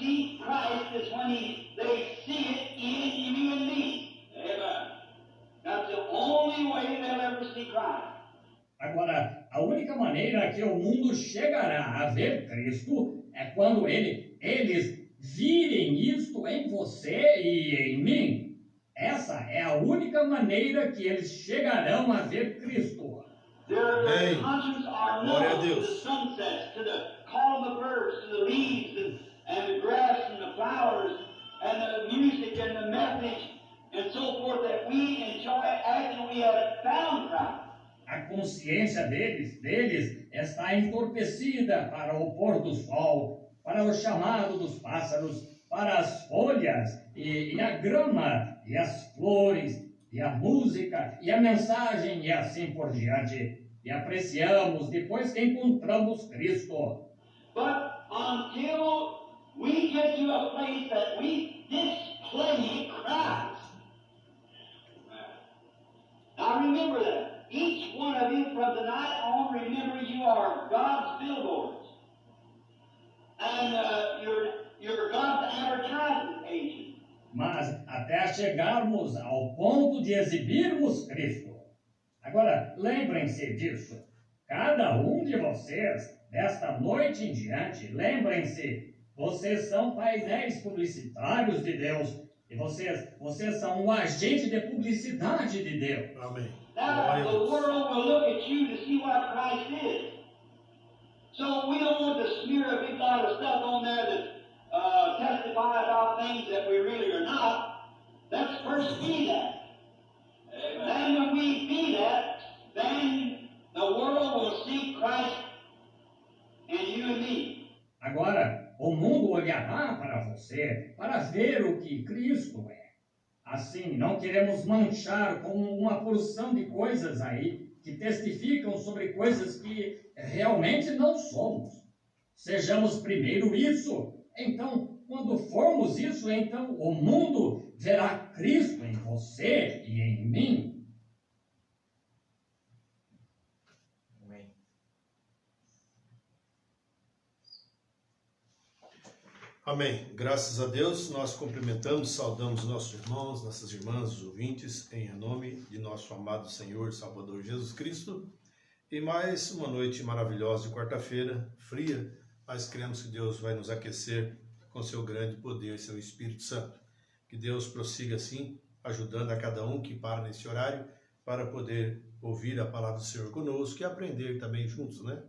see Christ is when they see it in you and me. Amen. That's the only way they'll ever see Christ. Agora, a única maneira que o mundo chegará a ver Cristo é quando eles virem isto em você e em mim. Essa é a única maneira que eles chegarão a ver Cristo. Their conscience are known to the sunsets, to the call of the birds, to the leaves and the grass and the flowers and the music and the message and so forth that we enjoy after we have found Christ. A consciência deles está entorpecida para o pôr do sol, para o chamado dos pássaros, para as folhas e a grama e as flores e a música e a mensagem e assim por diante. E apreciamos depois que encontramos Cristo. But until we get to a place that we display Christ. Now remember that. Each one of you from tonight on, remember you are God's billboards. And you're God's advertising agent. Mas até chegarmos ao ponto de exibirmos Cristo. Agora, lembrem-se disso. Cada um de vocês, desta noite em diante, lembrem-se, vocês são painéis publicitários de Deus. E vocês são um agente de publicidade de Deus. Amém. Now the world will look at you to see what Christ is. So we don't want to smear a big lot of stuff on there that testify about things that we really are not. Let's first be that. Amen. Then when we be that, then the world will see Christ in you and me. Agora, o mundo olhará para você para ver o que Cristo é. Assim, não queremos manchar com uma porção de coisas aí que testificam sobre coisas que realmente não somos. Sejamos primeiro isso. Então, quando formos isso, então o mundo verá Cristo em você e em mim. Amém. Graças a Deus, nós cumprimentamos, saudamos nossos irmãos, nossas irmãs, os ouvintes, em nome de nosso amado Senhor e Salvador Jesus Cristo. E mais uma noite maravilhosa de quarta-feira, fria, mas cremos que Deus vai nos aquecer com seu grande poder, seu Espírito Santo. Que Deus prossiga assim, ajudando a cada um que para nesse horário, para poder ouvir a palavra do Senhor conosco e aprender também juntos, né?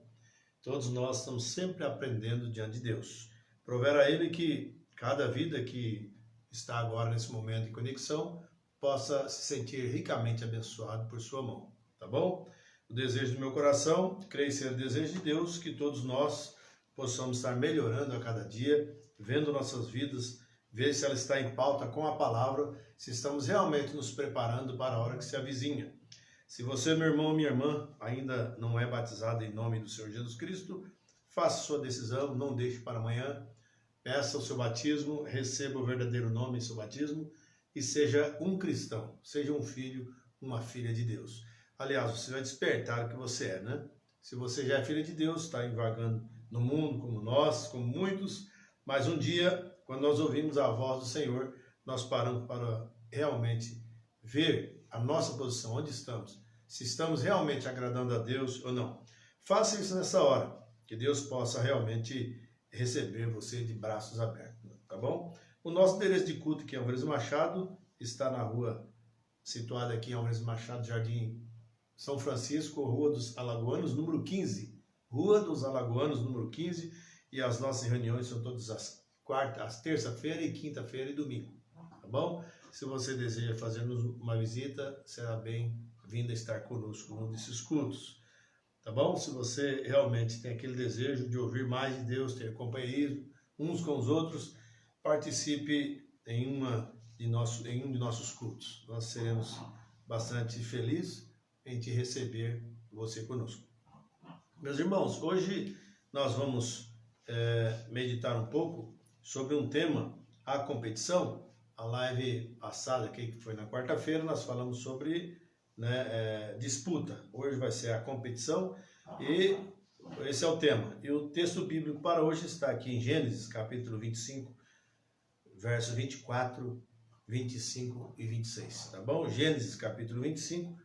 Todos nós estamos sempre aprendendo diante de Deus. Prover a Ele que cada vida que está agora nesse momento de conexão possa se sentir ricamente abençoado por sua mão, tá bom? O desejo do meu coração, creio ser o desejo de Deus, que todos nós possamos estar melhorando a cada dia, vendo nossas vidas, ver se ela está em pauta com a palavra, se estamos realmente nos preparando para a hora que se avizinha. Se você, meu irmão ou minha irmã, ainda não é batizado em nome do Senhor Jesus Cristo, faça sua decisão, não deixe para amanhã. Peça o seu batismo, receba o verdadeiro nome em seu batismo e seja um cristão, seja um filho, uma filha de Deus. Aliás, você vai despertar o que você é, né? Se você já é filha de Deus, está invagando no mundo como nós, como muitos, mas um dia, quando nós ouvimos a voz do Senhor, nós paramos para realmente ver a nossa posição, onde estamos, se estamos realmente agradando a Deus ou não. Faça isso nessa hora, que Deus possa realmente receber você de braços abertos, tá bom? O nosso endereço de culto aqui em Alvarez Machado está na rua, situada aqui em Alvarez Machado, Jardim São Francisco, Rua dos Alagoanos, número 15. Rua dos Alagoanos, número 15, e as nossas reuniões são todas as terça-feira e quinta-feira e domingo, tá bom? Se você deseja fazer-nos uma visita, será bem-vindo a estar conosco num desses cultos. Tá bom? Se você realmente tem aquele desejo de ouvir mais de Deus, ter companheirismo uns com os outros, participe em um de nossos cultos. Nós seremos bastante felizes em te receber você conosco. Meus irmãos, hoje nós vamos meditar um pouco sobre um tema, a competição. A live passada, que foi na quarta-feira, nós falamos sobre disputa. Hoje vai ser a competição e esse é o tema. E o texto bíblico para hoje está aqui em Gênesis, capítulo 25, versos 24, 25 e 26, tá bom? Gênesis capítulo 25,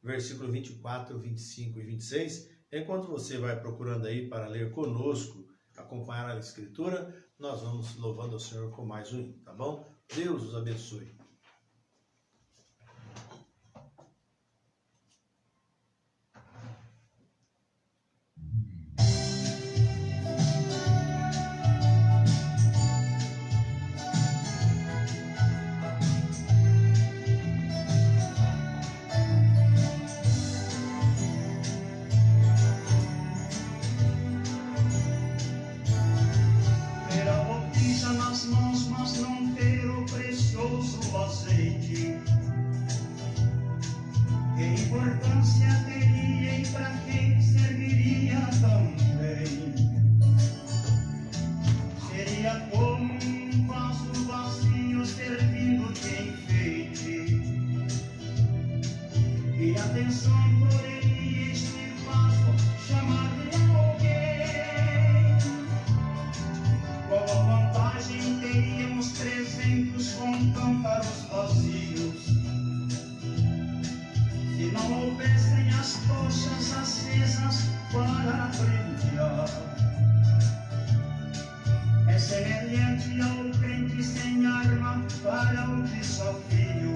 versículo 24, 25 e 26. Enquanto você vai procurando aí para ler conosco, acompanhar a Escritura, nós vamos louvando ao Senhor com mais um hino, tá bom? Deus os abençoe. Nas mãos, mas não ter o precioso azeite. Que importância teria e para quem serviria também? Seria como um vaso vazio servindo de enfeite. E atenção poderia este vaso chamar de alguém. Qual a vantagem teríamos 300 com cântaros vazios, se não houvessem as tochas acesas para brilhar? É semelhante ao crente sem arma para o desafio.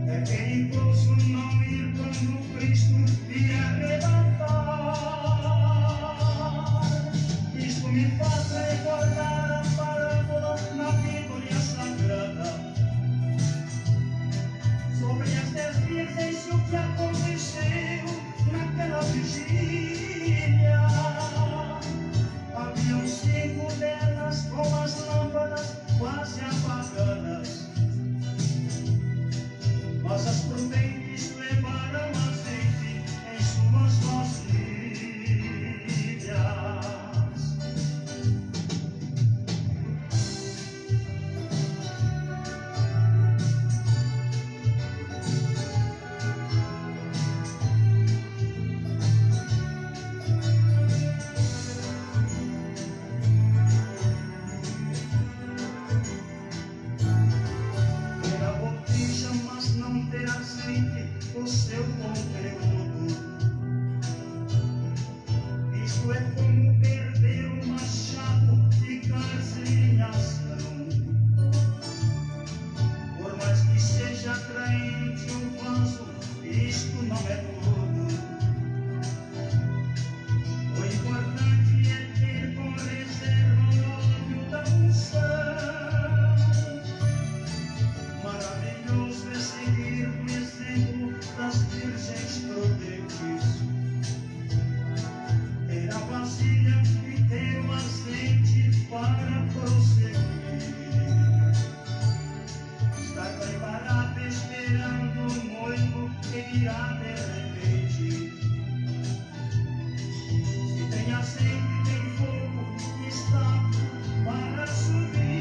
É perigoso não ir quando Cristo vir arrebatar. Isto me faz recordar a parábola na Bíblia Sagrada sobre as 10 virgens e o que aconteceu naquela vigília. Haviam 5 delas com as lâmpadas quase apagadas, mas as prudentes levaram azeite em suas vasilhas. O seu conteúdo. Isto é como perder um machado, ficar sem ação. Por mais que seja atraente o vaso, isto não é tudo. O importante é ter com reserva o óleo da unção. Maravilhoso é seguir o exemplo das virgens prudentes. Ter a vasilha e ter o azeite para prosseguir. Estar preparado esperando o noivo que virá de repente. Se tem azeite, tem fogo, está para subir.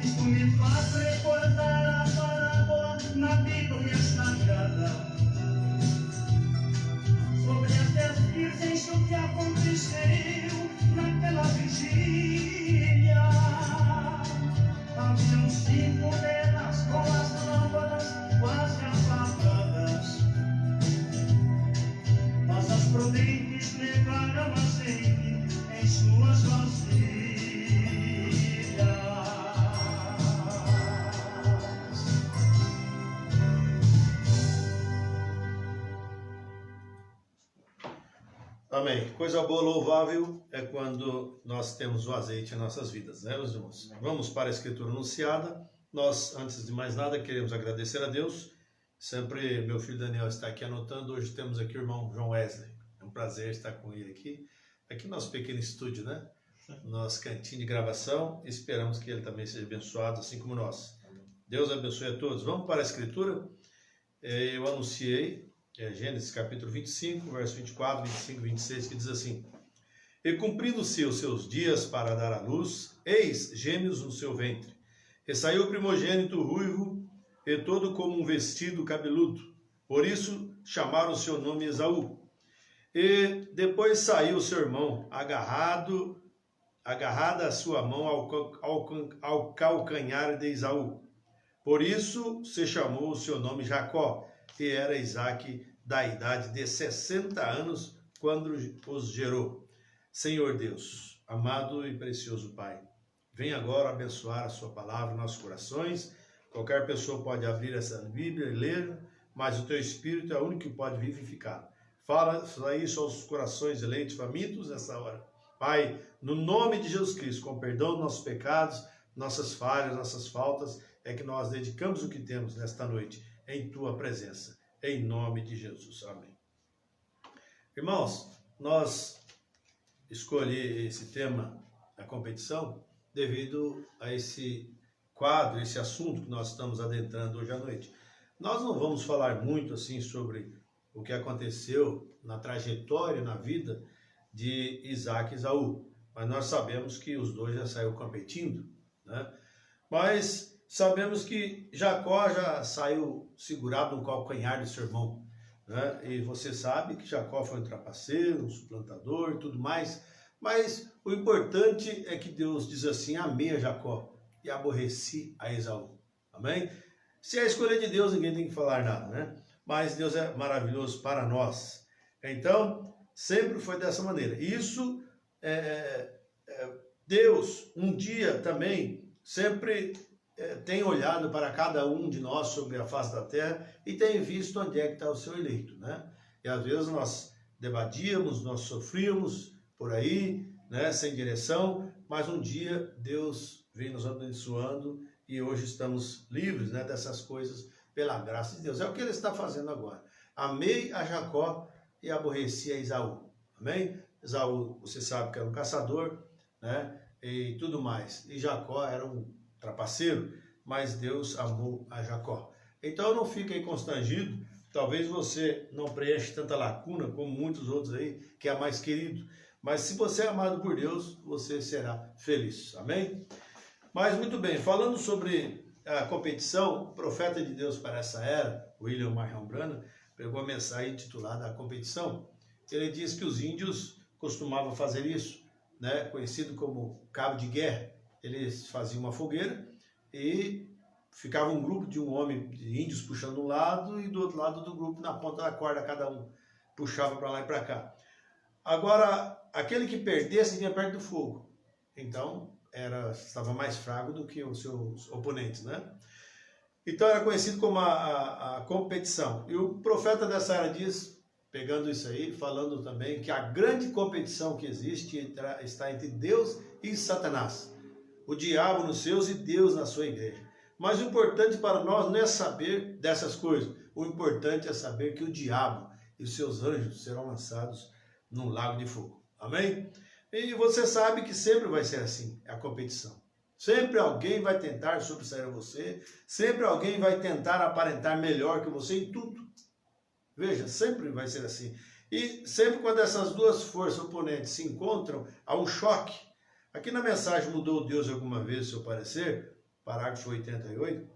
Isto me faz recordar a parábola na Bíblia Sagrada sobre as 10 virgens e o que aconteceu naquela vigília. Haviam 5 delas com as lâmpadas quase apagadas, mas as prudentes levaram azeite em suas vasilhas. Amém. Coisa boa, louvável é quando nós temos o azeite em nossas vidas, né, meus irmãos? Vamos para a Escritura anunciada. Nós, antes de mais nada, queremos agradecer a Deus. Sempre meu filho Daniel está aqui anotando. Hoje temos aqui o irmão João Wesley. É um prazer estar com ele aqui. Aqui no nosso pequeno estúdio, né? Nosso cantinho de gravação. Esperamos que ele também seja abençoado, assim como nós. Deus abençoe a todos. Vamos para a Escritura. Eu anunciei Gênesis capítulo 25, verso 24, 25 e 26, que diz assim: E cumprindo-se os seus dias para dar à luz, eis gêmeos no seu ventre. E saiu o primogênito ruivo, e todo como um vestido cabeludo. Por isso chamaram o seu nome Esaú. E depois saiu seu irmão, agarrado agarrada a sua mão ao calcanhar de Esaú. Por isso se chamou o seu nome Jacó, e era Isaque da idade de 60 anos quando os gerou. Senhor Deus, amado e precioso Pai, vem agora abençoar a sua palavra em nossos corações. Qualquer pessoa pode abrir essa Bíblia e ler, mas o teu Espírito é o único que pode vivificar. Fala isso aos corações eleitos, famintos nessa hora. Pai, no nome de Jesus Cristo, com perdão dos nossos pecados, nossas falhas, nossas faltas, é que nós dedicamos o que temos nesta noite em tua presença. Em nome de Jesus. Amém. Irmãos, nós escolhi esse tema da competição devido a esse quadro, esse assunto que nós estamos adentrando hoje à noite. Nós não vamos falar muito assim sobre o que aconteceu na trajetória, na vida de Isaque e Esaú, mas nós sabemos que os dois já saíram competindo, né? Mas sabemos que Jacó já saiu segurado no calcanhar do seu irmão, né? E você sabe que Jacó foi um trapaceiro, um suplantador e tudo mais, mas o importante é que Deus diz assim: amei a Jacó e aborreci a Esaú. Amém? Se é a escolha de Deus, ninguém tem que falar nada, né? Mas Deus é maravilhoso para nós. Então, sempre foi dessa maneira. Isso, Deus, um dia também, sempre tem olhado para cada um de nós sobre a face da terra e tem visto onde é que está o seu eleito, né? E às vezes nós debatíamos, nós sofríamos por aí, né, sem direção, mas um dia Deus vem nos abençoando e hoje estamos livres, né, dessas coisas pela graça de Deus. É o que ele está fazendo agora. Amei a Jacó e aborreci a Esaú. Amém? Esaú, você sabe que era um caçador, né, e tudo mais. E Jacó era um trapaceiro, mas Deus amou a Jacó. Então não fique aí constrangido. Talvez você não preencha tanta lacuna como muitos outros aí, que é mais querido. Mas se você é amado por Deus, você será feliz. Amém? Mas muito bem, falando sobre a competição, o profeta de Deus para essa era, William Marion Branham, pegou a mensagem intitulada A Competição. Ele diz que os índios costumavam fazer isso, né, conhecido como cabo de guerra. Eles faziam uma fogueira e ficava um grupo de um homem de índios puxando um lado e do outro lado do grupo, na ponta da corda, cada um puxava para lá e para cá. Agora, aquele que perdesse vinha perto do fogo. Então, estava mais fraco do que os seus oponentes, né? Então, era conhecido como a competição. E o profeta dessa era diz, pegando isso aí, falando também que a grande competição que existe está entre Deus e Satanás. O diabo nos seus e Deus na sua igreja. Mas o importante para nós não é saber dessas coisas. O importante é saber que o diabo e os seus anjos serão lançados num lago de fogo. Amém? E você sabe que sempre vai ser assim, a competição. Sempre alguém vai tentar sobressair você, sempre alguém vai tentar aparentar melhor que você em tudo. Veja, sempre vai ser assim. E sempre quando essas duas forças oponentes se encontram, há um choque. Aqui na mensagem Mudou Deus alguma vez o seu parecer, parágrafo 88,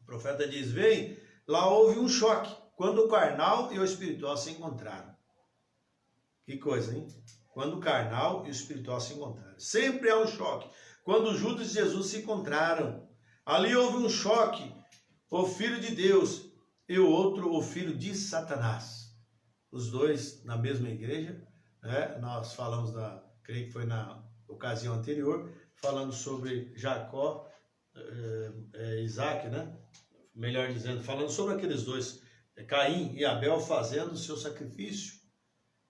o profeta diz, vem, lá houve um choque, quando o carnal e o espiritual se encontraram. Que coisa, hein? Quando o carnal e o espiritual se encontraram. Sempre há um choque. Quando Judas e Jesus se encontraram, ali houve um choque. O Filho de Deus e o outro, o Filho de Satanás. Os dois na mesma igreja, né? Nós falamos, creio que foi na ocasião anterior, falando sobre Jacó, Isaque, né? Melhor dizendo, falando sobre aqueles dois, Caim e Abel, fazendo o seu sacrifício.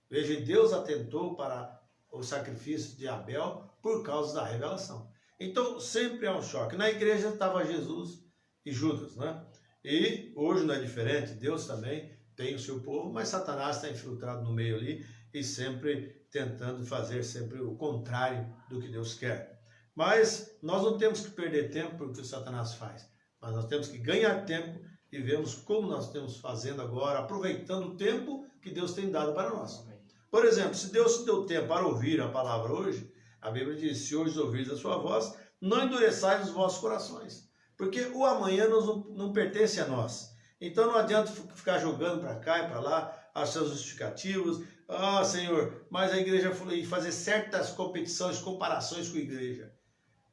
Veja, Deus atentou para o sacrifício de Abel por causa da revelação. Então, sempre há um choque. Na igreja estava Jesus e Judas, né? E hoje não é diferente. Deus também tem o seu povo, mas Satanás está infiltrado no meio ali e sempre tentando fazer sempre o contrário do que Deus quer. Mas nós não temos que perder tempo porque o Satanás faz. Mas nós temos que ganhar tempo e vemos como nós estamos fazendo agora, aproveitando o tempo que Deus tem dado para nós. Por exemplo, se Deus te deu tempo para ouvir a palavra hoje, a Bíblia diz, se hoje ouvides a sua voz, não endureçais os vossos corações. Porque o amanhã não pertence a nós. Então não adianta ficar jogando para cá e para lá. as suas justificativas. Ah, Senhor, mas a igreja foi fazer certas competições, comparações com a igreja.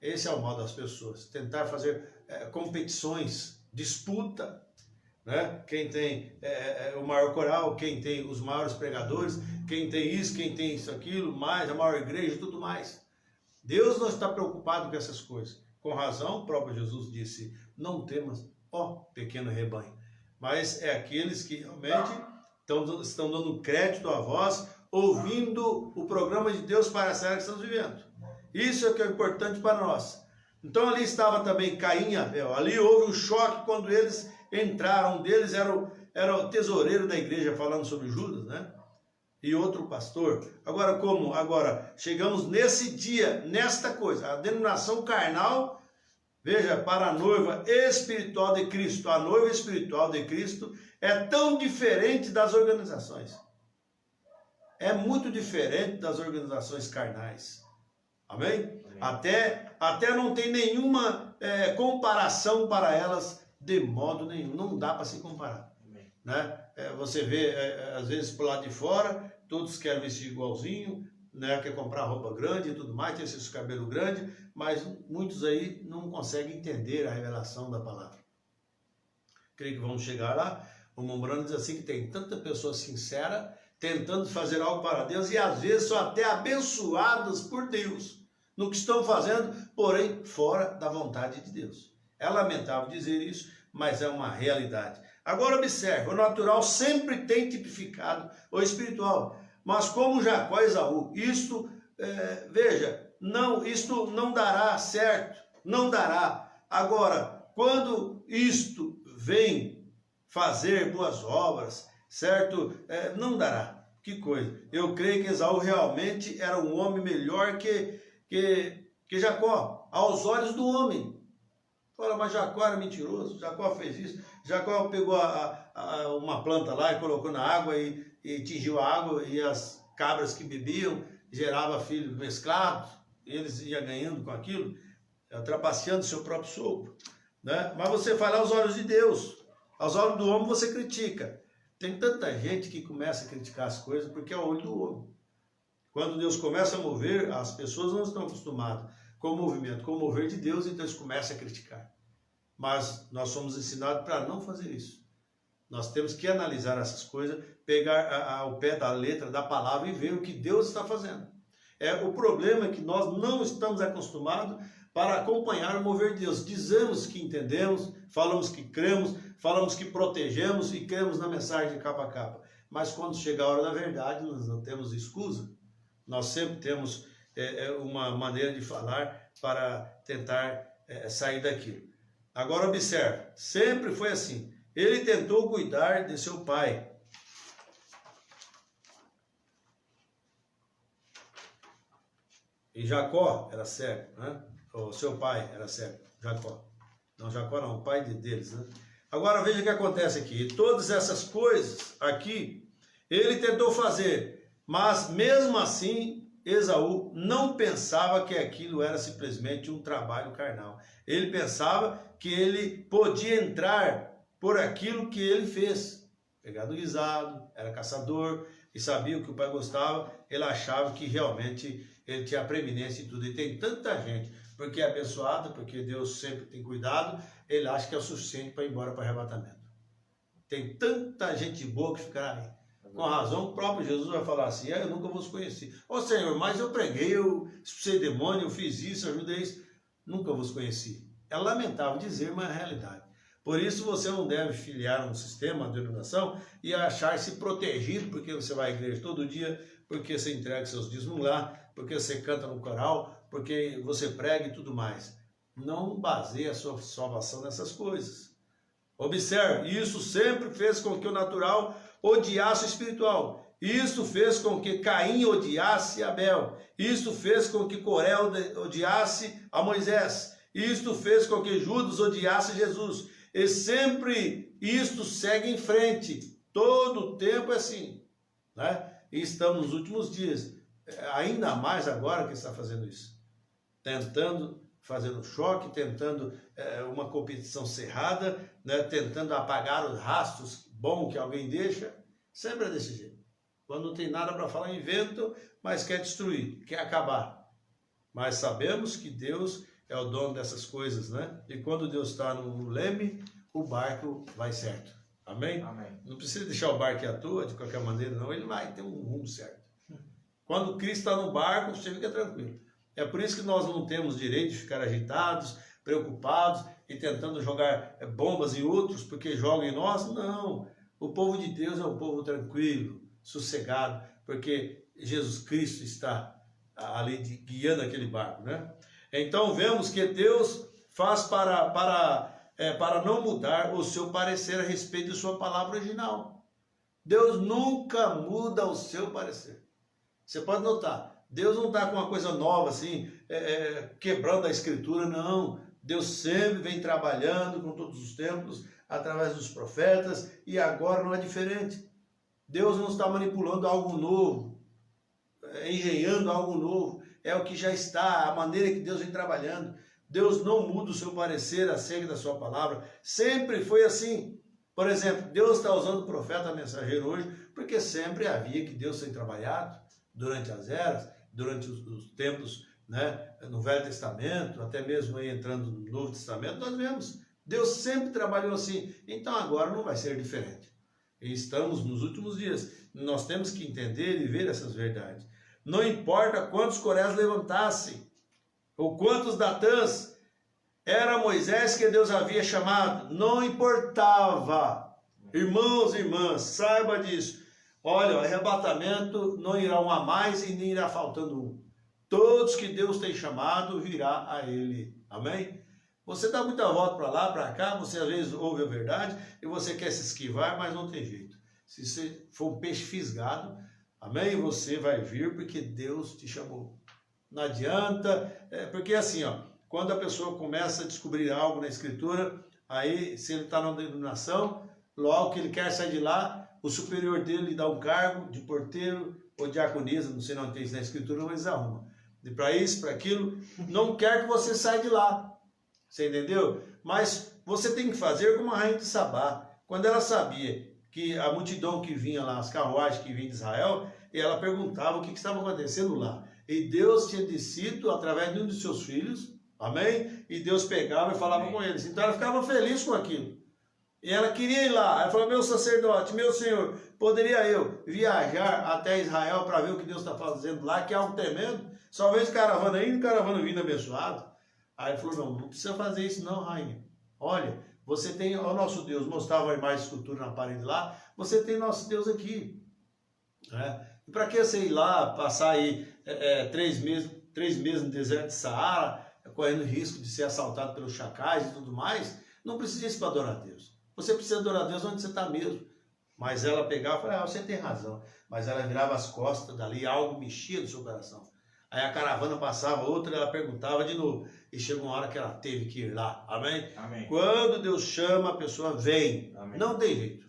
Esse é o mal das pessoas, tentar fazer competições, disputa, né? Quem tem o maior coral, quem tem os maiores pregadores, quem tem isso, quem tem isso, aquilo, mais a maior igreja e tudo mais. Deus não está preocupado com essas coisas. Com razão, o próprio Jesus disse, não temas, ó pequeno rebanho. Mas é aqueles que realmente estão dando crédito a vós, ouvindo o programa de Deus para essa era que estamos vivendo. Isso é o que é importante para nós. Então ali estava também Caim e Abel. Ali houve um choque quando eles entraram. Um deles era o tesoureiro da igreja, falando sobre Judas, né? E outro pastor. Agora como? Agora, chegamos nesse dia, nesta coisa. A denominação carnal, veja, para a noiva espiritual de Cristo. A noiva espiritual de Cristo é tão diferente das organizações. É muito diferente das organizações carnais. Amém? Até não tem nenhuma comparação para elas de modo nenhum. Não dá para se comparar. Né? Você vê, às vezes, por lado de fora, todos querem vestir igualzinho, né? Quer comprar roupa grande e tudo mais, tem esses cabelos grandes, mas muitos aí não conseguem entender a revelação da palavra. Creio que vamos chegar lá. O Mombrano diz assim que tem tanta pessoa sincera, tentando fazer algo para Deus, e às vezes são até abençoadas por Deus no que estão fazendo, porém fora da vontade de Deus. É lamentável dizer isso, mas é uma realidade. Agora observe, o natural sempre tem tipificado o espiritual, mas como Jacó e Esaú, isto não dará certo, não dará. Agora, quando isto vem fazer boas obras, certo? Não dará. Que coisa. Eu creio que Esaú realmente era um homem melhor que Jacó, aos olhos do homem. Fala, mas Jacó era mentiroso, Jacó fez isso. Jacó pegou uma planta lá e colocou na água e tingiu a água, e as cabras que bebiam geravam filhos mesclados, eles iam ganhando com aquilo, trapaceando seu próprio sopro. Né? Mas você fala aos olhos de Deus, aos olhos do homem você critica. Tem tanta gente que começa a criticar as coisas porque é o olho do homem. Quando Deus começa a mover, as pessoas não estão acostumadas com o movimento, com o mover de Deus, então eles começam a criticar. Mas nós somos ensinados para não fazer isso. Nós temos que analisar essas coisas, pegar ao pé da letra, da palavra e ver o que Deus está fazendo. O problema é que nós não estamos acostumados para acompanhar o mover de Deus. Dizemos que entendemos, falamos que cremos, falamos que protegemos e cremos na mensagem de capa a capa. Mas quando chega a hora da verdade, nós não temos excusa. Nós sempre temos uma maneira de falar para tentar sair daquilo. Agora observe, sempre foi assim. Ele tentou cuidar de seu pai. E Jacó era cego, né? O seu pai era cego, Jacó. Não, Jacó não, o pai deles, né? Agora veja o que acontece aqui. Todas essas coisas aqui, ele tentou fazer, mas mesmo assim, Esaú não pensava que aquilo era simplesmente um trabalho carnal. Ele pensava que ele podia entrar por aquilo que ele fez. Pegado guisado, era caçador e sabia o que o pai gostava, ele achava que realmente ele tinha preeminência em tudo. E tem tanta gente, porque é abençoado, porque Deus sempre tem cuidado, ele acha que é o suficiente para ir embora para o arrebatamento. Tem tanta gente boa que ficará aí. Com razão, o próprio Jesus vai falar assim, eu nunca vos conheci. Ô Senhor, mas eu preguei, eu expulsei demônio, eu fiz isso, ajudei isso. Nunca vos conheci. É lamentável dizer, mas é a realidade. Por isso você não deve filiar um sistema, uma denominação, e achar-se protegido, porque você vai à igreja todo dia, porque você entrega seus dízimos lá, porque você canta no coral, porque você prega e tudo mais. Não baseie a sua salvação nessas coisas. Observe, isso sempre fez com que o natural odiasse o espiritual. Isso fez com que Caim odiasse Abel. Isso fez com que Coré odiasse a Moisés. Isto fez com que Judas odiasse Jesus. E sempre isto segue em frente. Todo o tempo é assim. Né? E estamos nos últimos dias. Ainda mais agora que está fazendo isso. Tentando fazer um choque, tentando uma competição cerrada, né? Tentando apagar os rastros bons que alguém deixa. Sempre é desse jeito. Quando não tem nada para falar, inventam, mas quer destruir, quer acabar. Mas sabemos que Deus é o dono dessas coisas, né? E quando Deus está no leme, o barco vai certo. Amém? Amém. Não precisa deixar o barco à toa, de qualquer maneira, não. Ele vai ter um rumo certo. Quando Cristo está no barco, você fica tranquilo. É por isso que nós não temos direito de ficar agitados, preocupados e tentando jogar bombas em outros, porque jogam em nós. Não. O povo de Deus é um povo tranquilo, sossegado, porque Jesus Cristo está ali guiando aquele barco, né? Então vemos que Deus faz para não mudar o seu parecer a respeito de sua palavra original. Deus nunca muda o seu parecer. Você pode notar, Deus não está com uma coisa nova assim, quebrando a escritura, não. Deus sempre vem trabalhando com todos os tempos, através dos profetas, e agora não é diferente. Deus não está manipulando algo novo, engenhando algo novo, é o que já está, a maneira que Deus vem trabalhando. Deus não muda o seu parecer acerca da sua palavra, sempre foi assim. Por exemplo, Deus está usando o profeta mensageiro hoje, porque sempre havia que Deus tem trabalhado durante as eras, durante os tempos, né, no Velho Testamento, até mesmo aí entrando no Novo Testamento, nós vemos, Deus sempre trabalhou assim, então agora não vai ser diferente. E estamos nos últimos dias, nós temos que entender e ver essas verdades. Não importa quantos coréus levantassem, ou quantos Datãs, era Moisés que Deus havia chamado, não importava. Irmãos e irmãs, saiba disso. Olha, o arrebatamento não irá um a mais e nem irá faltando um. Todos que Deus tem chamado virá a Ele. Amém? Você dá muita volta para lá, para cá, você às vezes ouve a verdade e você quer se esquivar, mas não tem jeito. Se você for um peixe fisgado, amém? Você vai vir porque Deus te chamou. Não adianta, porque assim, ó, quando a pessoa começa a descobrir algo na Escritura, aí se ele está numa denominação, logo que ele quer sair de lá, o superior dele lhe dá um cargo de porteiro ou diaconisa, não sei, não tem isso na Escritura, mas arruma. E para isso, para aquilo, não quer que você saia de lá. Você entendeu? Mas você tem que fazer como a rainha de Sabá. Quando ela sabia que a multidão que vinha lá, as carruagens que vinham de Israel, e ela perguntava o que estava acontecendo lá. E Deus tinha descido através de um dos seus filhos, amém? E Deus pegava e falava com eles. Então ela ficava feliz com aquilo. E ela queria ir lá. Ela falou, meu sacerdote, meu senhor, poderia eu viajar até Israel para ver o que Deus está fazendo lá, que é algo tremendo? Só vejo caravana indo, caravana vindo abençoado. Aí ele falou, não precisa fazer isso não, rainha. Olha, você tem o nosso Deus, mostrava a imagem de escultura na parede lá, você tem nosso Deus aqui. E para que você ir lá, passar aí 3 meses no deserto de Saara, correndo risco de ser assaltado pelos chacais e tudo mais? Não precisa isso para adorar a Deus. Você precisa adorar a Deus onde você está mesmo. Mas ela pegava e falava, você tem razão. Mas ela virava as costas dali, algo mexia no seu coração. Aí a caravana passava, outra, ela perguntava de novo. E chegou uma hora que ela teve que ir lá. Amém? Amém. Quando Deus chama, a pessoa vem. Amém. Não tem jeito.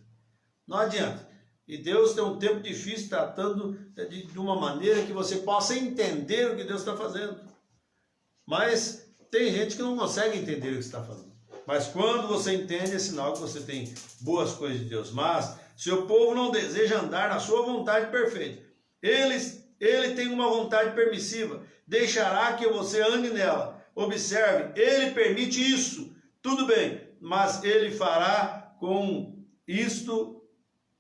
Não adianta. E Deus tem um tempo difícil tratando de uma maneira que você possa entender o que Deus está fazendo. Mas tem gente que não consegue entender o que está fazendo. Mas quando você entende, é sinal que você tem boas coisas de Deus. Mas seu povo não deseja andar na sua vontade perfeita. Ele tem uma vontade permissiva. Deixará que você ande nela. Observe, ele permite isso. Tudo bem, mas ele fará com isto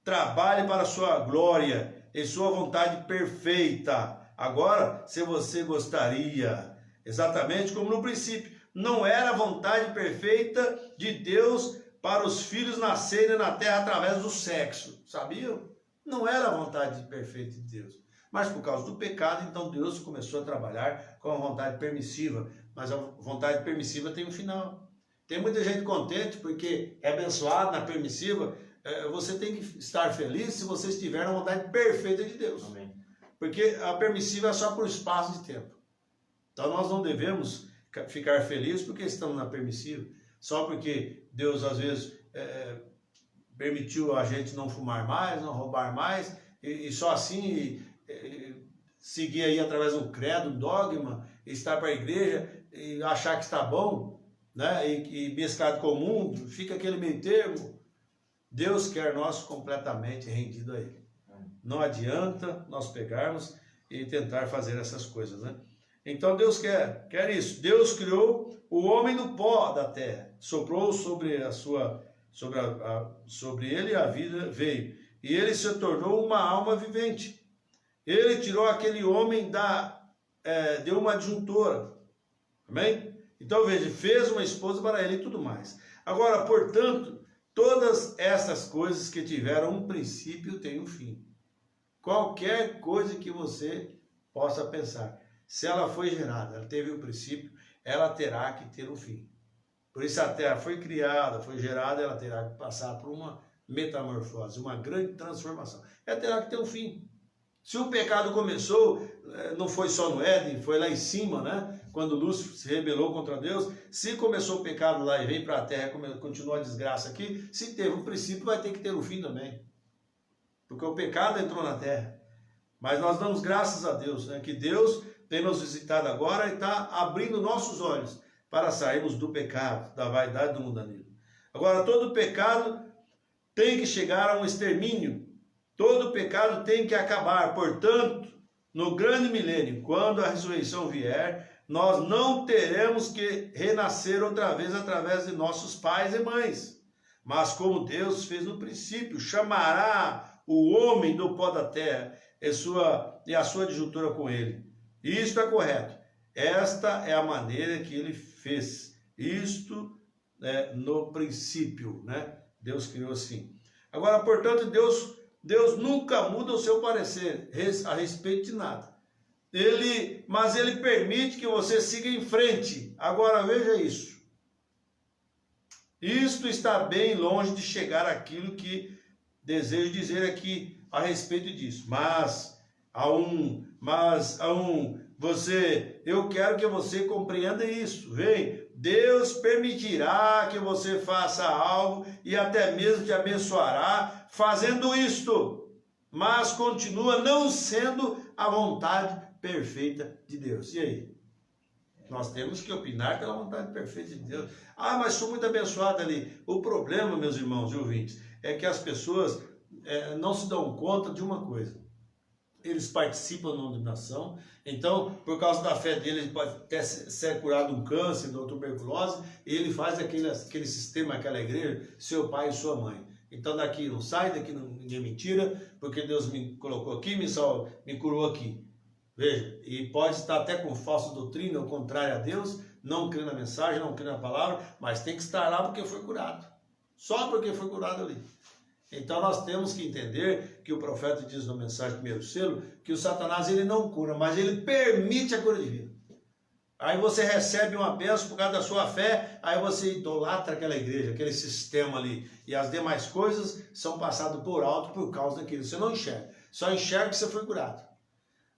trabalhe para a sua glória e sua vontade perfeita. Agora, se você gostaria, exatamente como no princípio, não era a vontade perfeita de Deus para os filhos nascerem na terra através do sexo. Sabiam? Não era a vontade perfeita de Deus. Mas por causa do pecado, então Deus começou a trabalhar com a vontade permissiva. Mas a vontade permissiva tem um final. Tem muita gente contente porque é abençoado na permissiva. Você tem que estar feliz se você estiver na vontade perfeita de Deus. Amém. Porque a permissiva é só por espaço de tempo. Então nós não devemos ficar felizes porque estamos na permissiva. Só porque Deus às vezes permitiu a gente não fumar mais, não roubar mais, e só assim seguir aí através de um credo, um dogma, estar para a igreja e achar que está bom, né? E mesclado com o mundo, fica aquele meio termo. Quer nós completamente rendidos a Ele. Não adianta nós pegarmos e tentar fazer essas coisas, né? Então Deus quer isso. Deus criou o homem do pó da terra, soprou sobre ele a vida veio, e ele se tornou uma alma vivente. Ele tirou aquele homem deu uma adjuntora, amém? Então veja, fez uma esposa para ele e tudo mais. Agora, portanto, todas essas coisas que tiveram um princípio têm um fim. Qualquer coisa que você possa pensar, se ela foi gerada, ela teve um princípio, ela terá que ter um fim. Por isso a terra foi criada, foi gerada, ela terá que passar por uma metamorfose, uma grande transformação. Ela terá que ter um fim. Se o pecado começou, não foi só no Éden, foi lá em cima, né? Quando Lúcifer se rebelou contra Deus. Se começou o pecado lá e veio para a terra, continua a desgraça aqui, se teve um princípio, vai ter que ter um fim também. Porque o pecado entrou na terra. Mas nós damos graças a Deus, né? Que Deus tem nos visitado agora e está abrindo nossos olhos para sairmos do pecado, da vaidade do mundanismo. Agora, todo pecado tem que chegar a um extermínio. Todo pecado tem que acabar. Portanto, no grande milênio, quando a ressurreição vier, nós não teremos que renascer outra vez através de nossos pais e mães. Mas como Deus fez no princípio, chamará o homem do pó da terra e a sua adjuntora com ele. Isto é correto. Esta é a maneira que ele fez. Isto no princípio, né? Deus criou assim. Agora, portanto, Deus nunca muda o seu parecer a respeito de nada. Mas ele permite que você siga em frente. Agora, veja isso. Isto está bem longe de chegar àquilo que desejo dizer aqui a respeito disso. Eu quero que você compreenda isso. Vem, Deus permitirá que você faça algo e até mesmo te abençoará fazendo isto, mas continua não sendo a vontade perfeita de Deus. E aí? Nós temos que opinar pela vontade perfeita de Deus. Ah, mas sou muito abençoado ali. O problema, meus irmãos e ouvintes, é que as pessoas não se dão conta de uma coisa. Eles participam da denominação, então, por causa da fé dele, ele pode até ser curado de um câncer, de uma tuberculose, e ele faz aquele sistema, aquela igreja, seu pai e sua mãe. Então daqui não sai, daqui ninguém me tira, porque Deus me colocou aqui, me curou aqui. Veja, e pode estar até com falsa doutrina, ou contrária a Deus, não crê na mensagem, não crê na palavra, mas tem que estar lá porque foi curado. Só porque foi curado ali. Então nós temos que entender que o profeta diz na mensagem do primeiro selo, que o Satanás ele não cura, mas ele permite a cura divina. Aí você recebe uma bênção por causa da sua fé, aí você idolatra aquela igreja, aquele sistema ali, e as demais coisas são passadas por alto por causa daquilo. Você não enxerga, só enxerga que você foi curado.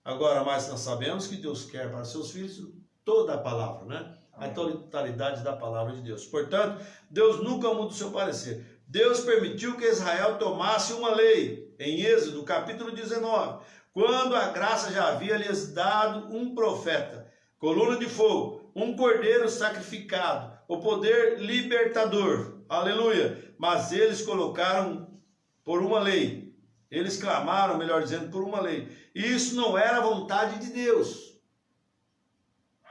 Agora, mas nós sabemos que Deus quer para seus filhos toda a palavra, né? A totalidade da palavra de Deus. Portanto, Deus nunca muda o seu parecer. Deus permitiu que Israel tomasse uma lei, em Êxodo, capítulo 19, quando a graça já havia lhes dado um profeta, coluna de fogo, um cordeiro sacrificado, o poder libertador, aleluia, mas eles colocaram por uma lei, eles clamaram, melhor dizendo, por uma lei, e isso não era a vontade de Deus,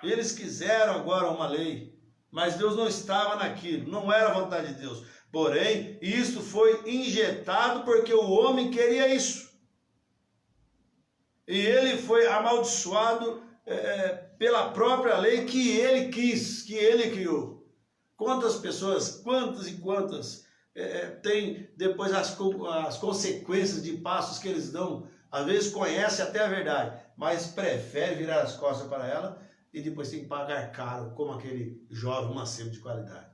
eles quiseram agora uma lei, mas Deus não estava naquilo, não era a vontade de Deus, porém, isso foi injetado porque o homem queria isso, e ele foi amaldiçoado pela própria lei que ele quis, que ele criou. Quantas pessoas, quantas e quantas têm depois as consequências de passos que eles dão, às vezes conhece até a verdade, mas prefere virar as costas para ela e depois tem que pagar caro, como aquele jovem mancebo de qualidade.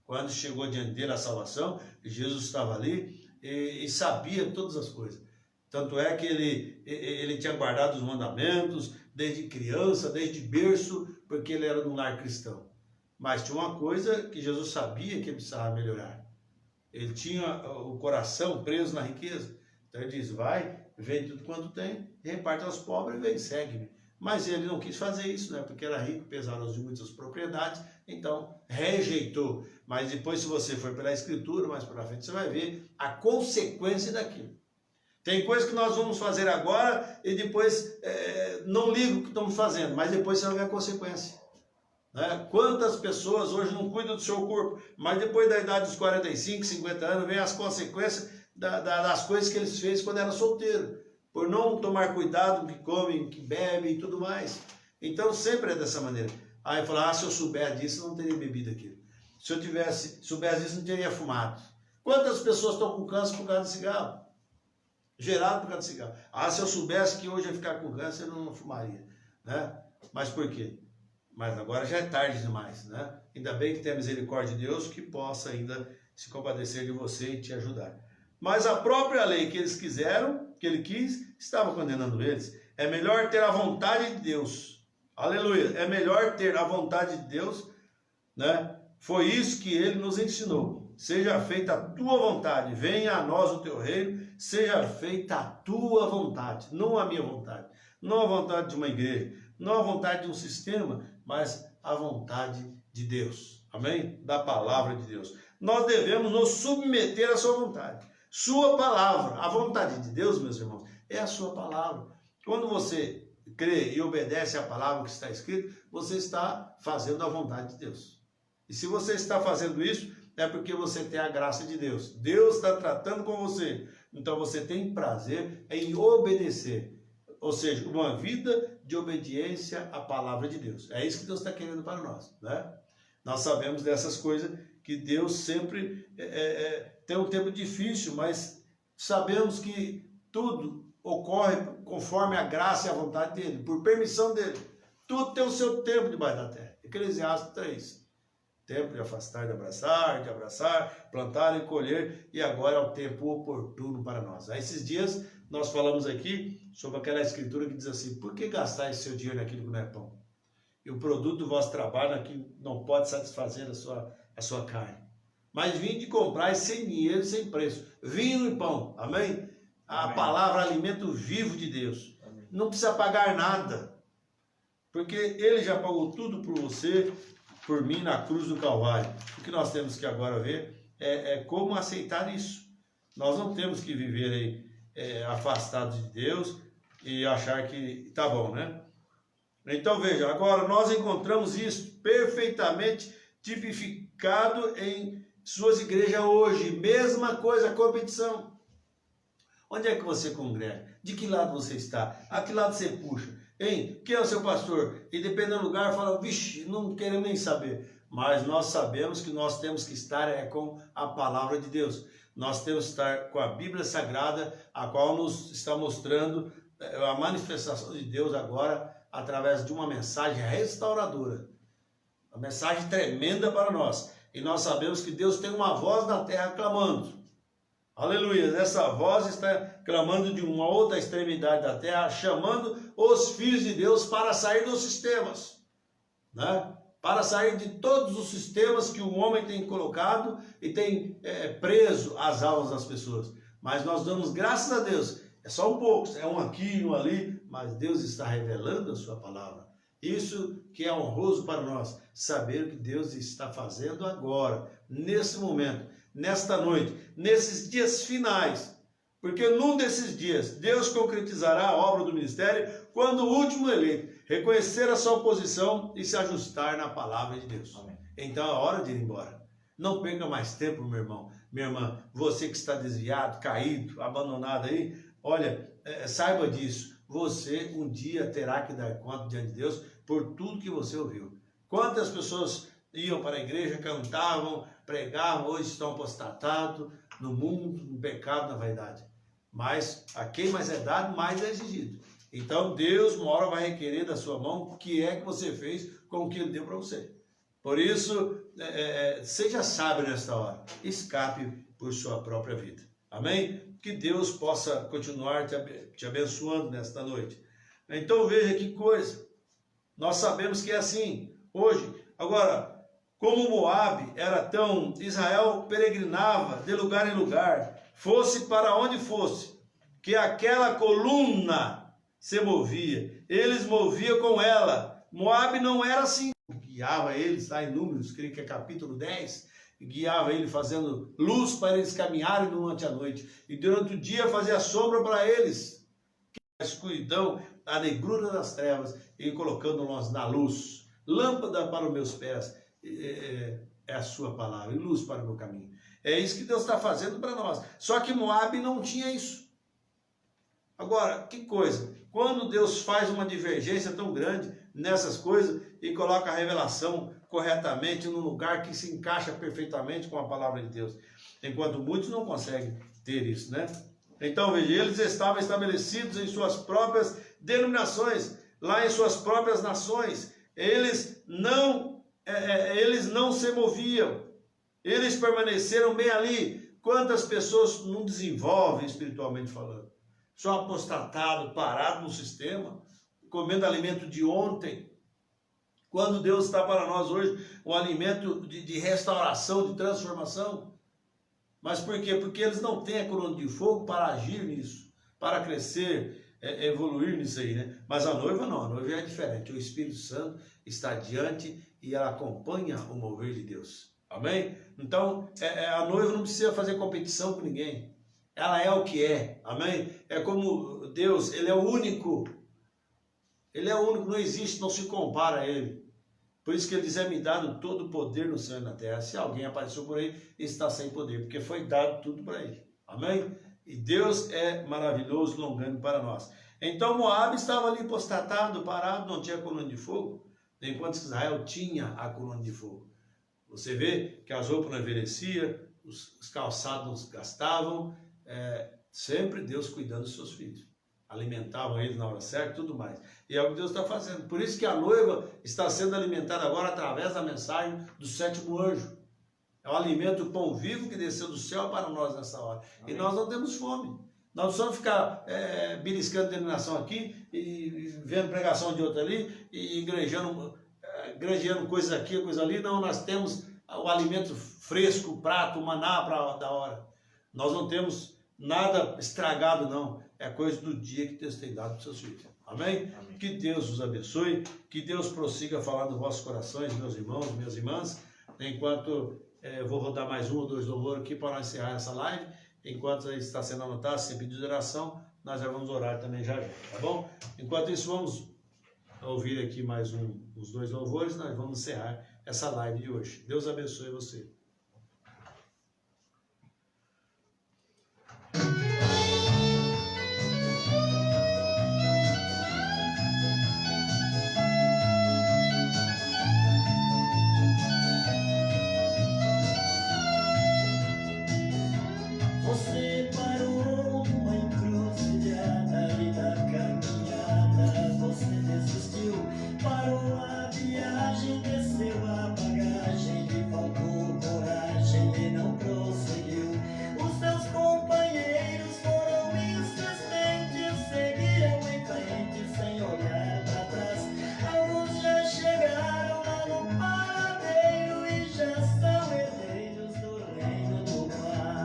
Quando chegou diante dele a salvação, Jesus estava ali e sabia todas as coisas. Tanto é que ele tinha guardado os mandamentos desde criança, desde berço, porque ele era de um lar cristão. Mas tinha uma coisa que Jesus sabia que ele precisava melhorar. Ele tinha o coração preso na riqueza. Então ele diz, vai, vende tudo quanto tem, reparte aos pobres e vem, segue-me. Mas ele não quis fazer isso, né? Porque era rico, pesado de muitas propriedades, então rejeitou. Mas depois, se você for pela Escritura, mais para frente, você vai ver a consequência daquilo. Tem coisas que nós vamos fazer agora e depois não ligo o que estamos fazendo, mas depois você vai ver a consequência. Né? Quantas pessoas hoje não cuidam do seu corpo, mas depois da idade dos 45, 50 anos, vem as consequências das coisas que eles fez quando era solteiro, por não tomar cuidado com o que come, que bebe e tudo mais. Então sempre é dessa maneira. Aí eu falo, se eu souber disso, eu não teria bebido aquilo. Se eu soubesse disso, não teria fumado. Quantas pessoas estão com câncer por causa de cigarro? Gerado por causa de cigarro. Se eu soubesse que hoje ia ficar com câncer, eu não fumaria. Né? Mas por quê? Mas agora já é tarde demais. Né? Ainda bem que tem a misericórdia de Deus que possa ainda se compadecer de você e te ajudar. Mas a própria lei que eles quiseram, que ele quis, estava condenando eles. É melhor ter a vontade de Deus. Aleluia. É melhor ter a vontade de Deus, né? Foi isso que ele nos ensinou. Seja feita a tua vontade, venha a nós o teu reino, seja feita a tua vontade, não a minha vontade, não a vontade de uma igreja, não a vontade de um sistema, mas a vontade de Deus. Amém? Da palavra de Deus. Nós devemos nos submeter à sua vontade. Sua palavra, a vontade de Deus, meus irmãos, é a sua palavra. Quando você crê e obedece à palavra que está escrita, você está fazendo a vontade de Deus. E se você está fazendo isso, é porque você tem a graça de Deus. Deus está tratando com você. Então você tem prazer em obedecer. Ou seja, uma vida de obediência à palavra de Deus. É isso que Deus está querendo para nós. Né? Nós sabemos dessas coisas que Deus sempre tem um tempo difícil, mas sabemos que tudo ocorre conforme a graça e a vontade dele, por permissão dele. Tudo tem o seu tempo debaixo da terra. Eclesiastes 3. Tempo de afastar, de abraçar, plantar e colher, e agora é o tempo oportuno para nós. Aí, esses dias nós falamos aqui sobre aquela escritura que diz assim: por que gastar esse seu dinheiro naquilo que não é pão? E o produto do vosso trabalho aqui não pode satisfazer a sua carne. Mas vinde comprar sem dinheiro e sem preço, vinho e pão, amém? A palavra, alimento vivo de Deus. Amém. Não precisa pagar nada, porque Ele já pagou tudo por você, por mim, na cruz do Calvário. O que nós temos que agora ver é como aceitar isso. Nós não temos que viver aí afastados de Deus e achar que tá bom, né? Então veja, agora nós encontramos isso perfeitamente tipificado em suas igrejas hoje. Mesma coisa, competição. Onde é que você congrega? De que lado você está? A que lado você puxa? Hein? Quem é o seu pastor? E dependendo do lugar, fala, vixe, não queremos nem saber. Mas nós sabemos que nós temos que estar com a palavra de Deus. Nós temos que estar com a Bíblia Sagrada, a qual nos está mostrando a manifestação de Deus agora, através de uma mensagem restauradora. Uma mensagem tremenda para nós. E nós sabemos que Deus tem uma voz na terra clamando. Aleluia, essa voz está clamando de uma outra extremidade da terra, chamando os filhos de Deus para sair dos sistemas, né? Para sair de todos os sistemas que o homem tem colocado e tem preso as almas das pessoas. Mas nós damos graças a Deus, é só um pouco, é um aqui, um ali, mas Deus está revelando a sua palavra. Isso que é honroso para nós, saber o que Deus está fazendo agora, nesse momento, nesta noite, nesses dias finais, porque num desses dias Deus concretizará a obra do ministério quando o último eleito reconhecer a sua posição e se ajustar na palavra de Deus. Amém. Então é hora de ir embora. Não perca mais tempo, meu irmão, minha irmã, você que está desviado, caído, abandonado aí, olha, saiba disso, você um dia terá que dar conta diante de Deus por tudo que você ouviu. Quantas pessoas iam para a igreja, cantavam, pregavam, hoje estão apostatados no mundo, no pecado, na vaidade. Mas a quem mais é dado, mais é exigido. Então Deus uma hora vai requerer da sua mão o que é que você fez com o que Ele deu para você. Por isso, seja sábio nesta hora, escape por sua própria vida. Amém? Que Deus possa continuar te abençoando nesta noite. Então veja que coisa, nós sabemos que é assim, hoje. Agora, como Moabe era tão, Israel peregrinava de lugar em lugar, fosse para onde fosse, que aquela coluna se movia, eles moviam com ela. Moabe não era assim, guiava eles, lá em Números, creio que é capítulo 10, guiava ele fazendo luz para eles caminharem durante a noite, e durante o dia fazia sombra para eles, a escuridão, a negrura das trevas, e colocando-nós na luz. Lâmpada para os meus pés é a sua palavra, e luz para o meu caminho. É isso que Deus está fazendo para nós. Só que Moabe não tinha isso. Agora, que coisa, quando Deus faz uma divergência tão grande nessas coisas e coloca a revelação corretamente no lugar que se encaixa perfeitamente com a palavra de Deus, enquanto muitos não conseguem ter isso, né? Então, veja, eles estavam estabelecidos em suas próprias denominações, lá em suas próprias nações, eles não se moviam, eles permaneceram bem ali. Quantas pessoas não desenvolvem espiritualmente falando? Só apostatado, parado no sistema, comendo alimento de ontem, quando Deus está para nós hoje um alimento de restauração, de transformação. Mas por quê? Porque eles não têm a coluna de fogo para agir nisso, para crescer, evoluir nisso aí, né? Mas a noiva não, a noiva é diferente. O Espírito Santo está diante e ela acompanha o mover de Deus. Amém? Então, a noiva não precisa fazer competição com ninguém. Ela é o que é, amém? É como Deus, Ele é o único. Ele é o único, não existe, não se compara a Ele. Por isso que Ele diz, me dado todo o poder no céu e na terra. Se alguém apareceu por aí, está sem poder, porque foi dado tudo para Ele, amém? E Deus é maravilhoso, longânimo para nós. Então Moabe estava ali apostatado, parado, não tinha coluna de fogo, enquanto Israel tinha a coluna de fogo. Você vê que as roupas não envelheciam, os calçados gastavam, sempre Deus cuidando dos seus filhos, alimentavam eles na hora certa e tudo mais, e é o que Deus está fazendo. Por isso que a noiva está sendo alimentada agora através da mensagem do sétimo anjo. É o alimento, o pão vivo que desceu do céu para nós nessa hora. Amém. E nós não temos fome, nós não precisamos ficar beliscando denominação aqui e vendo pregação de outra ali e granjeando coisas aqui, coisa ali. Não, nós temos o alimento fresco, o prato, o maná da hora. Nós não temos nada estragado, não. É coisa do dia que Deus tem dado para os seus filhos. Amém? Amém? Que Deus os abençoe. Que Deus prossiga falar nos vossos corações, meus irmãos, minhas irmãs. Enquanto eu vou rodar mais um ou dois louvores aqui para nós encerrar essa live. Enquanto está sendo anotado, sem pedido de oração, nós já vamos orar também já, tá bom? Enquanto isso, vamos ouvir aqui mais uns dois louvores. Nós vamos encerrar essa live de hoje. Deus abençoe você. Você parou numa encruzilhada e da caminhada você desistiu. Parou a viagem, desceu a bagagem, lhe faltou coragem e não prosseguiu. Os seus companheiros foram insistentes, seguiram em frente sem olhar para trás. Alguns já chegaram lá no paradeiro e já são herdeiros do reino do Pai.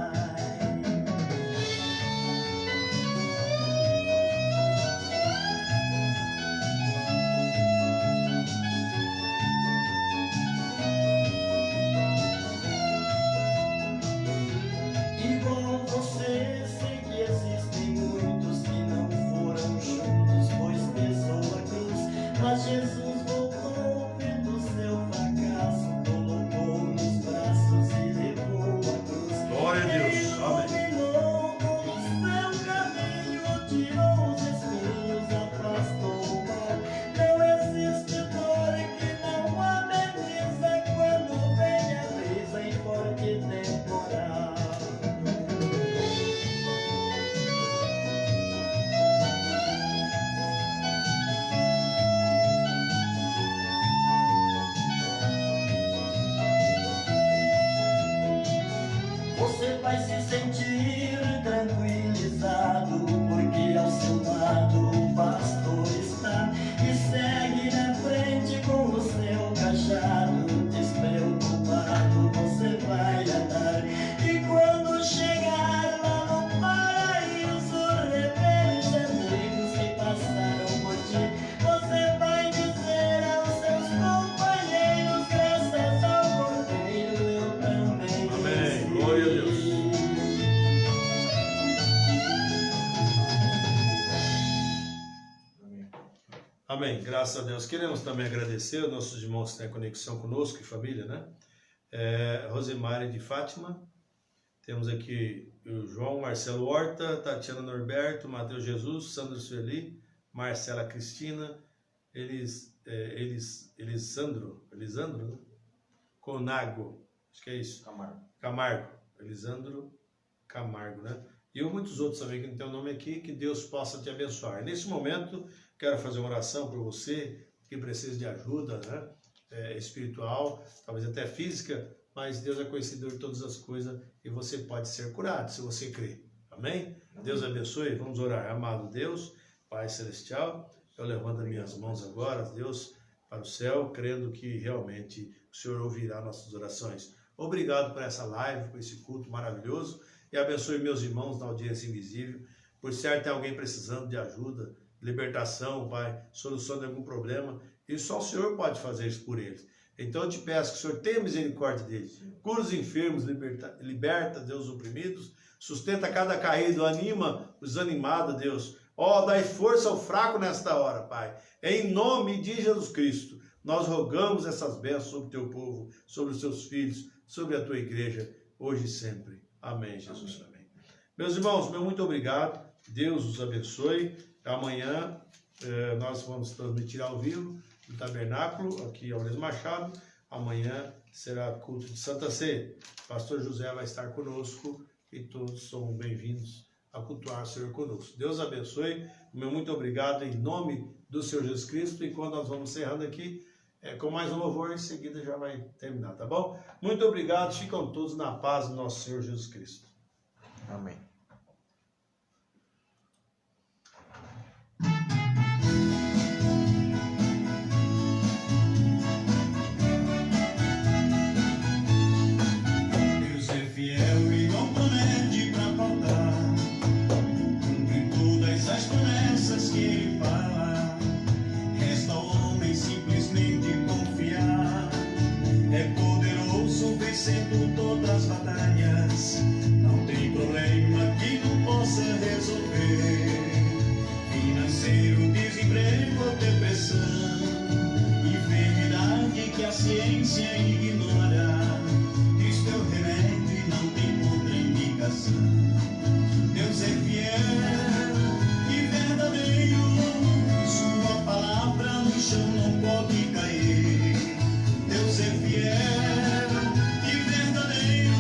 Igual você, sei que existem muitos que não foram juntos, pois pesou a cruz. Mas Jesus voltou vendo seu fracasso, colocou nos braços e levou a cruz. Glória a Deus. Amém. Iluminou todo o seu caminho, tirou os espinhos, afastou o mal. Não existe dor que não ameniza quando vem a brisa em forte temporal. Você vai se sentir tranquilizado, porque ao seu lado o pastor está e segue na frente com o seu cajado. Despreocupado você vai andar, e quando chegar lá no paraíso, rever os amigos que passaram por ti, você vai dizer aos seus companheiros, graças ao Cordeiro eu também Amém. Graças a Deus. Queremos também agradecer aos nossos irmãos que têm conexão conosco e família, né? Rosemary de Fátima. Temos aqui o João Marcelo Horta, Tatiana Norberto, Matheus Jesus, Sandro Sueli, Marcela Cristina, Elisandro, né? Conago, acho que é isso. Camargo. Elisandro Camargo, né? E muitos outros também que não tem o nome aqui, que Deus possa te abençoar. Nesse momento, quero fazer uma oração por você que precisa de ajuda, né? Espiritual, talvez até física, mas Deus é conhecedor de todas as coisas e você pode ser curado se você crer. Amém? Deus abençoe. Vamos orar. Amado Deus, Pai Celestial, eu levanto as minhas mãos agora, Deus, para o céu, crendo que realmente o Senhor ouvirá nossas orações. Obrigado por essa live, por esse culto maravilhoso e abençoe meus irmãos na audiência invisível. Por certo, tem alguém precisando de ajuda, libertação, Pai, solução de algum problema, e só o Senhor pode fazer isso por eles. Então eu te peço que o Senhor tenha misericórdia deles, cura os enfermos, liberta, Deus, os oprimidos, sustenta cada caído, anima os animados, Deus. Dai força ao fraco nesta hora, Pai. Em nome de Jesus Cristo, nós rogamos essas bênçãos sobre o teu povo, sobre os teus filhos, sobre a tua igreja, hoje e sempre. Amém, Jesus. Amém. Meus irmãos, meu muito obrigado. Deus os abençoe. Amanhã nós vamos transmitir ao vivo no Tabernáculo, aqui ao Lourenço Machado. Amanhã será culto de Santa Ceia. Pastor José vai estar conosco e todos são bem-vindos a cultuar o Senhor conosco. Deus abençoe. Meu muito obrigado em nome do Senhor Jesus Cristo. E quando nós vamos encerrando aqui, com mais um louvor, em seguida já vai terminar, tá bom? Muito obrigado. Ficam todos na paz do nosso Senhor Jesus Cristo. Amém. Deus é fiel e não promete pra faltar. Cumpre todas as promessas que Ele fala. Resta ao homem simplesmente confiar. É poderoso, vencendo todas as batalhas. Não tem problema que não possa resolver. Financeiro, desemprego ou depressão. Enfermidade que a ciência ignora. Cristo é o remédio e não tem contraindicação. Deus é fiel e verdadeiro. Sua palavra no chão não pode cair. Deus é fiel e verdadeiro.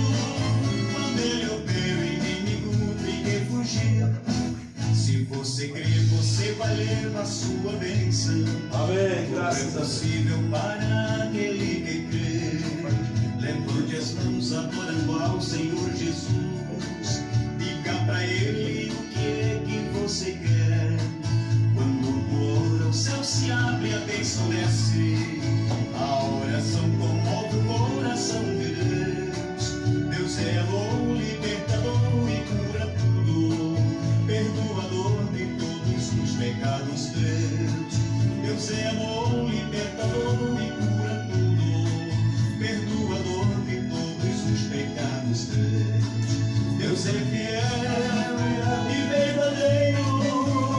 Quando Ele opera, o inimigo tem que fugir. Se você crer, você vai levar sua bênção. Amém. Graças a É Deus. possível para aquele que crê. Levante as mãos adorando ao Senhor Jesus. Diga pra Ele o que é que você quer. Quando ora, o céu se abre, a bênção desce. A oração comove o coração de Deus. Deus é amor, libertador e cura tudo. Perdoador de todos os pecados teus. Deus é amor, libertador e cura tudo. Perdoador de todos os pecados teus. Deus é fiel e verdadeiro.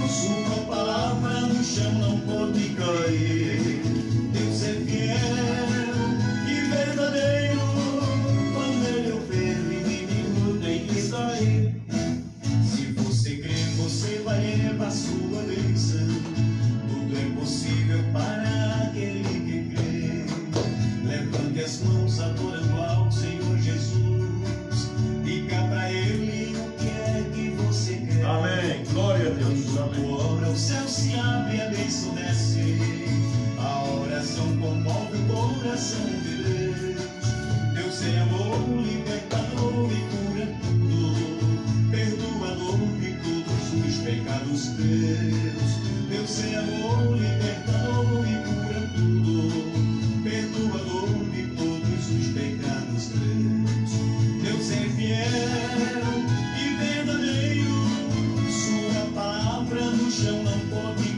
Sua palavra no chão não pode cair. Deus é fiel e verdadeiro. Quando Ele opera, o inimigo tem que sair. Se você crer, você vai levar sua bênção. Tudo é possível para aquele que crê. Levante as mãos adorando ao Senhor Jesus. Diga pra Ele o que é que você quer. Amém. Glória a Deus. Quando ora, o céu se abre, a bênção desce. A oração comove o coração de Deus. Deus é amor, libertador e cura tudo. Perdoador de todos os pecados teus. Deus é amor, libertador e cura tudo. Perdoador de todos os pecados teus. Deus é fiel e verdadeiro. Sua palavra no chão não pode